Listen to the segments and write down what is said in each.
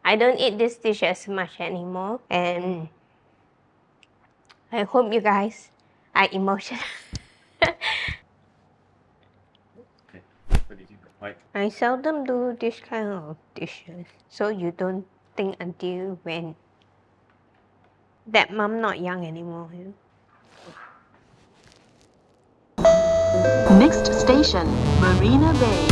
I don't eat this dish as much anymore, and I hope you guys are emotional. Okay. What did you like? I seldom do this kind of dishes, so you don't think until when that mom not young anymore. You know? Next station, Marina Bay.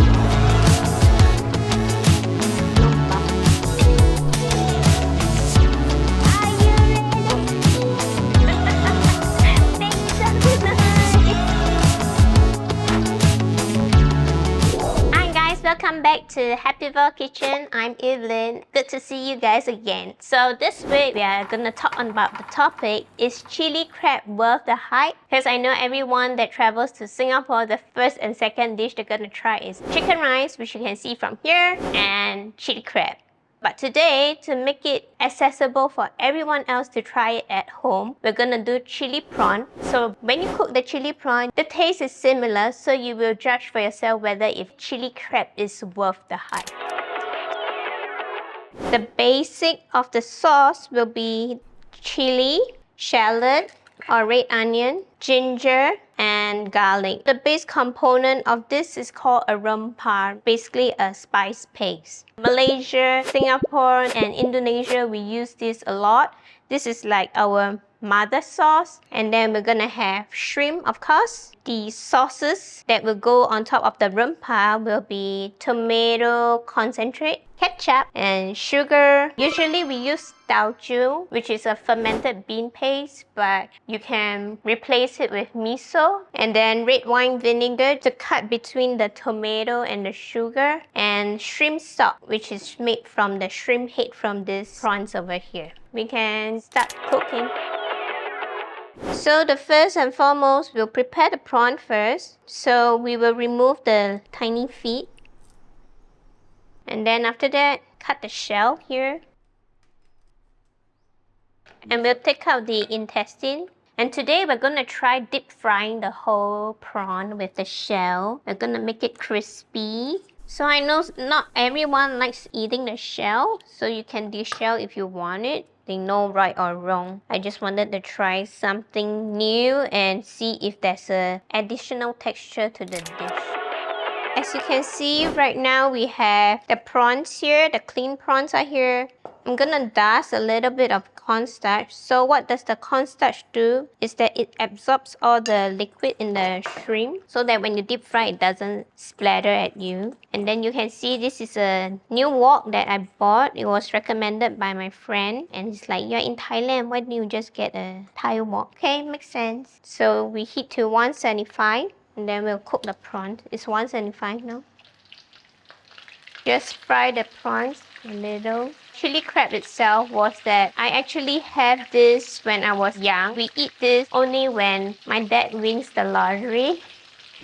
Welcome back to Happyville Kitchen. I'm Evelyn. Good to see you guys again. So this week we are gonna talk about the topic, is chili crab worth the hype? Because I know everyone that travels to Singapore, the first and second dish they're gonna try is chicken rice, which you can see from here, and chili crab. But today, to make it accessible for everyone else to try it at home, we're gonna do chili prawn. So when you cook the chili prawn, the taste is similar, so you will judge for yourself whether if chili crab is worth the hype. The basic of the sauce will be chili, shallot or red onion, ginger, and garlic. The base component of this is called a rempah, basically a spice paste. Malaysia, Singapore, and Indonesia, we use this a lot. This is like our mother sauce. And then we're gonna have shrimp, of course. The sauces that will go on top of the rempah will be tomato concentrate, ketchup, and sugar. Usually we use tauchu, which is a fermented bean paste, but you can replace it with miso. And then red wine vinegar to cut between the tomato and the sugar. And shrimp stock, which is made from the shrimp head from these prawns over here. We can start cooking. So the first and foremost, we'll prepare the prawn first. So we will remove the tiny feet. And then after that, cut the shell here. And we'll take out the intestine. And today we're gonna try deep frying the whole prawn with the shell. We're gonna make it crispy. So I know not everyone likes eating the shell, so you can deshell if you want it. There's no right or wrong. I just wanted to try something new and see if there's an additional texture to the dish. As you can see right now, we have the prawns here, the clean prawns are here. I'm gonna dust a little bit of cornstarch. So what does the cornstarch do is that it absorbs all the liquid in the shrimp so that when you deep fry, it doesn't splatter at you. And then you can see this is a new wok that I bought. It was recommended by my friend. And it's like, you're in Thailand, why don't you just get a Thai wok? Okay, makes sense. So we heat to 175. And then we'll cook the prawns. It's 175 now. Just fry the prawns a little. Chili crab itself was that I actually have this when I was young. We eat this only when my dad wins the lottery.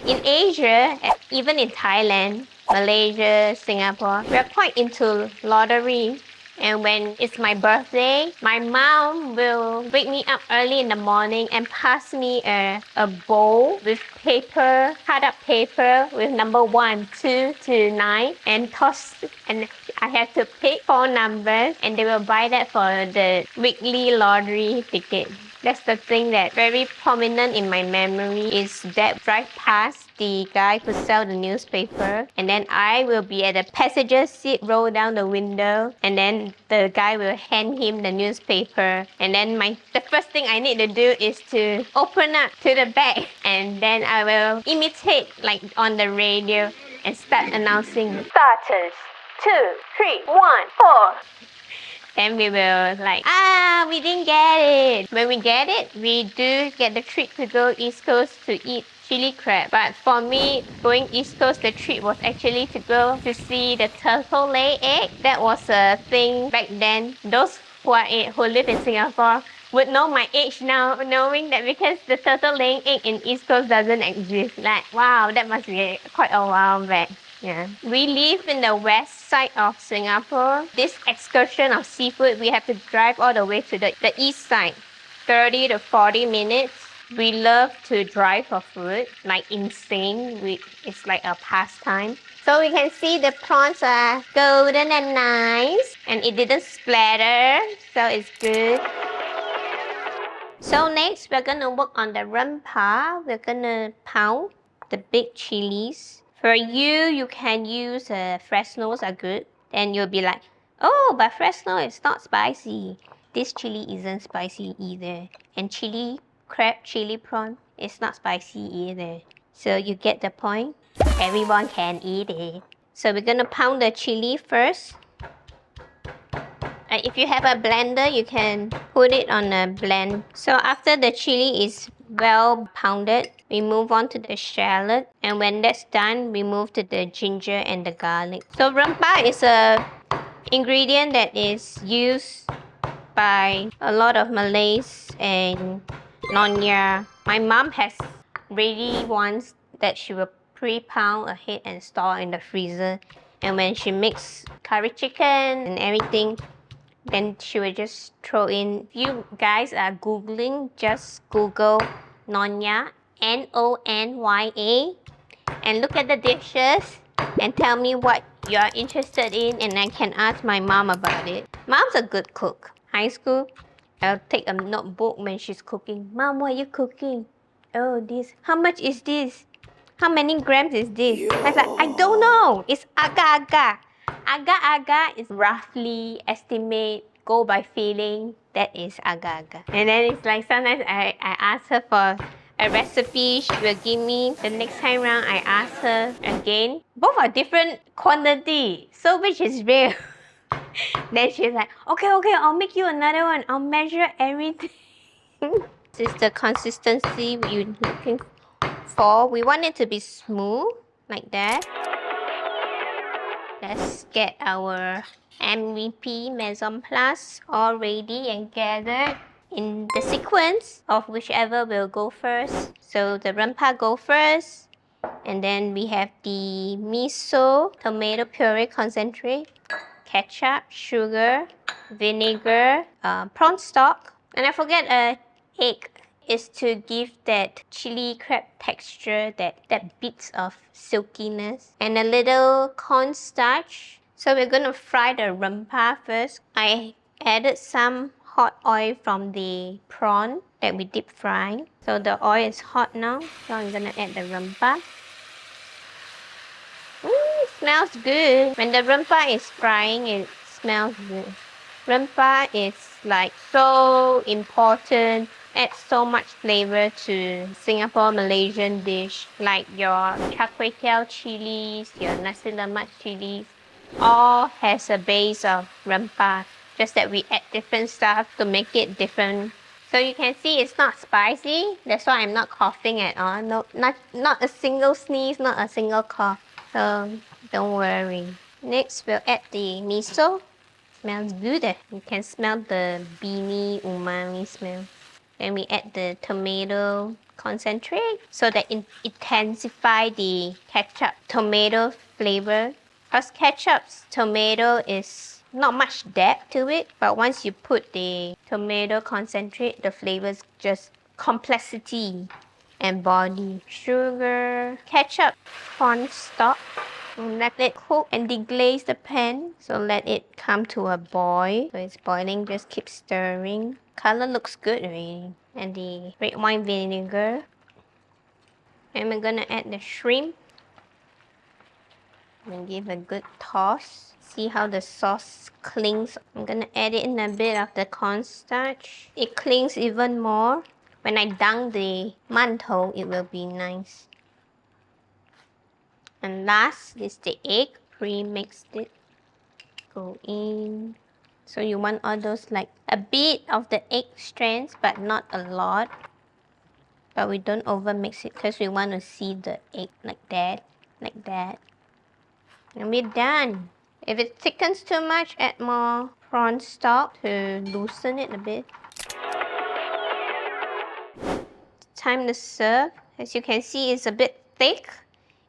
In Asia, even in Thailand, Malaysia, Singapore, we are quite into lottery. And when it's my birthday, my mom will wake me up early in the morning and pass me a bowl with paper, cut up paper with number 1, 2 to 9 and toss. And I have to pick 4 numbers and they will buy that for the weekly lottery ticket. That's the thing that very prominent in my memory is that drive past the guy who sell the newspaper and then I will be at the passenger seat, roll down the window and then the guy will hand him the newspaper and then the first thing I need to do is to open up to the back and then I will imitate like on the radio and start announcing starters 2, 3, 1, 4. Then we will like, we didn't get it. When we get it, we do get the treat to go East Coast to eat chili crab. But for me, going East Coast, the treat was actually to go to see the turtle lay egg. That was a thing back then. Those who live in Singapore would know my age now, knowing that because the turtle laying egg in East Coast doesn't exist. Like, wow, that must be quite a while back. Yeah. We live in the west side of Singapore. This excursion of seafood, we have to drive all the way to the east side, 30 to 40 minutes. We love to drive for food, like insane. It's like a pastime. So we can see the prawns are golden and nice, and it didn't splatter, so it's good. So next, we're gonna work on the rempah. We're gonna pound the big chilies. For you, you can use Fresnos are good. Then you'll be like, oh, but Fresno is not spicy. This chili isn't spicy either. And chili crab, chili prawn is not spicy either. So you get the point? Everyone can eat it. So we're gonna pound the chili first. If you have a blender, you can put it on a blend. So after the chili is well pounded, we move on to the shallot. And when that's done, we move to the ginger and the garlic. So rempah is a ingredient that is used by a lot of Malays and Nonya. My mom has ready ones that she will pre-pound ahead and store in the freezer. And when she makes curry chicken and everything, then she will just throw in. If you guys are Googling, just Google Nonya, N-O-N-Y-A, and look at the dishes and tell me what you're interested in, and I can ask my mom about it. Mom's a good cook. High school, I'll take a notebook when she's cooking. Mom, what are you cooking? Oh, this. How much is this? How many grams is this? I was like, I don't know. It's aga-aga. Aga-aga is roughly estimate, go by feeling. That is aga-aga. And then it's like sometimes I ask her for a recipe, she will give me. The next time round, I ask her again. Both are different quantity. So which is real? Then she's like, okay, I'll make you another one. I'll measure everything. This is the consistency you're looking for. We want it to be smooth, like that. Let's get our MVP Maison Plus all ready and gathered in the sequence of whichever will go first. So the rempah go first, and then we have the miso, tomato puree concentrate, ketchup, sugar, vinegar, prawn stock, and I forget egg is to give that chili crab texture, that bits of silkiness, and a little cornstarch. So we're gonna fry the rempah first. I added some hot oil from the prawn that we deep fry. So the oil is hot now, so I'm gonna add the rempah. It smells good. When the rempah is frying, it smells good. Rempah is like so important, adds so much flavor to Singapore Malaysian dish, like your char kway teow chilies, your nasi lemak chilies, all has a base of rempah, just that we add different stuff to make it different. So you can see it's not spicy, that's why I'm not coughing at all. No, not a single sneeze, not a single cough. So don't worry. Next, we'll add the miso. Smells good. You can smell the beany umami smell. Then we add the tomato concentrate so that it intensify the ketchup tomato flavor. Because ketchup's tomato is not much depth to it, but once you put the tomato concentrate, the flavors just complexity and body. Sugar, ketchup, cornstarch. Let it cook and deglaze the pan. So let it come to a boil. So it's boiling, just keep stirring. Color looks good already. And the red wine vinegar. And we're gonna add the shrimp. And give a good toss. See how the sauce clings. I'm gonna add in a bit of the cornstarch. It clings even more. When I dunk the mantou, it will be nice. And last is the egg. Pre-mixed it. Go in. So you want all those like a bit of the egg strands, but not a lot. But we don't over mix it because we want to see the egg like that. Like that. And we're done. If it thickens too much, add more prawn stock to loosen it a bit. Time to serve. As you can see, it's a bit thick.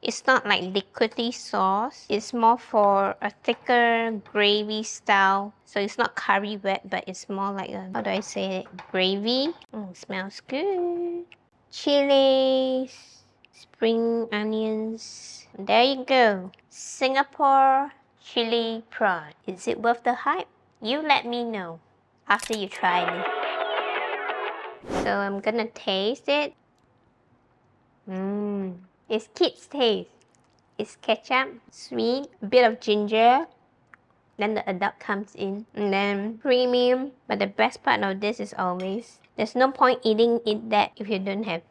It's not like liquidy sauce. It's more for a thicker gravy style. So it's not curry wet, but it's more like a, how do I say it? Gravy. Smells good. Chilies. spring onions. There you go. Singapore Chili Prawn. Is it worth the hype? You let me know after you try it. So I'm gonna taste it. It's kids' taste. It's ketchup, sweet, a bit of ginger. Then the adult comes in, and then creamy. But the best part of this is always there's no point eating it that if you don't have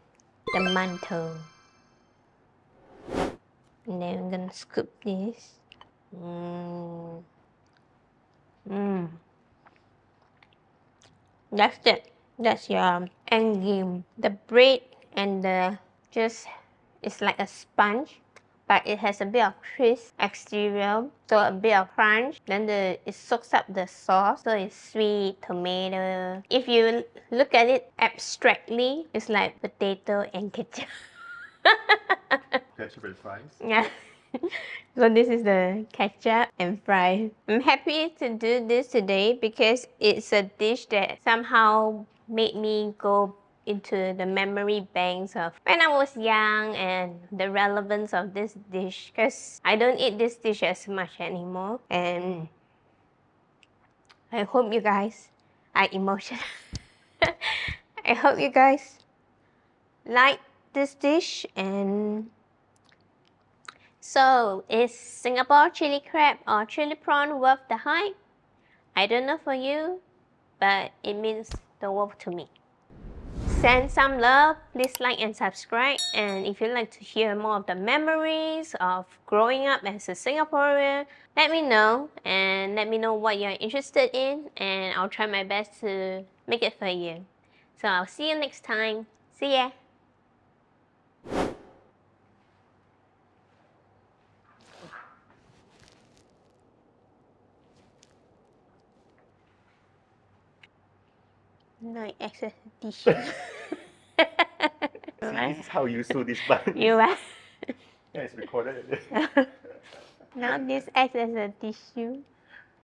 the mantou. And then I'm gonna scoop this. That's it. That's your end game. The bread and the just it's like a sponge, but it has a bit of crisp exterior, so a bit of crunch. Then it soaks up the sauce, so it's sweet tomato. If you look at it abstractly, it's like potato and ketchup. Ketchup and fries. Yeah. So this is the ketchup and fries. I'm happy to do this today because it's a dish that somehow made me go into the memory banks of when I was young and the relevance of this dish because I don't eat this dish as much anymore, and I hope you guys are emotional. I hope you guys like this dish. And so, is Singapore chili crab or chili prawn worth the hype? I don't know for you, but it means the world to me. Send some love, please like and subscribe. And if you'd like to hear more of the memories of growing up as a Singaporean, let me know and let me know what you're interested in, and I'll try my best to make it for you. So I'll see you next time. See ya! No, excess tissue. See, this is how you sew this bun. You are. Yeah, it's recorded. Now this acts as a tissue.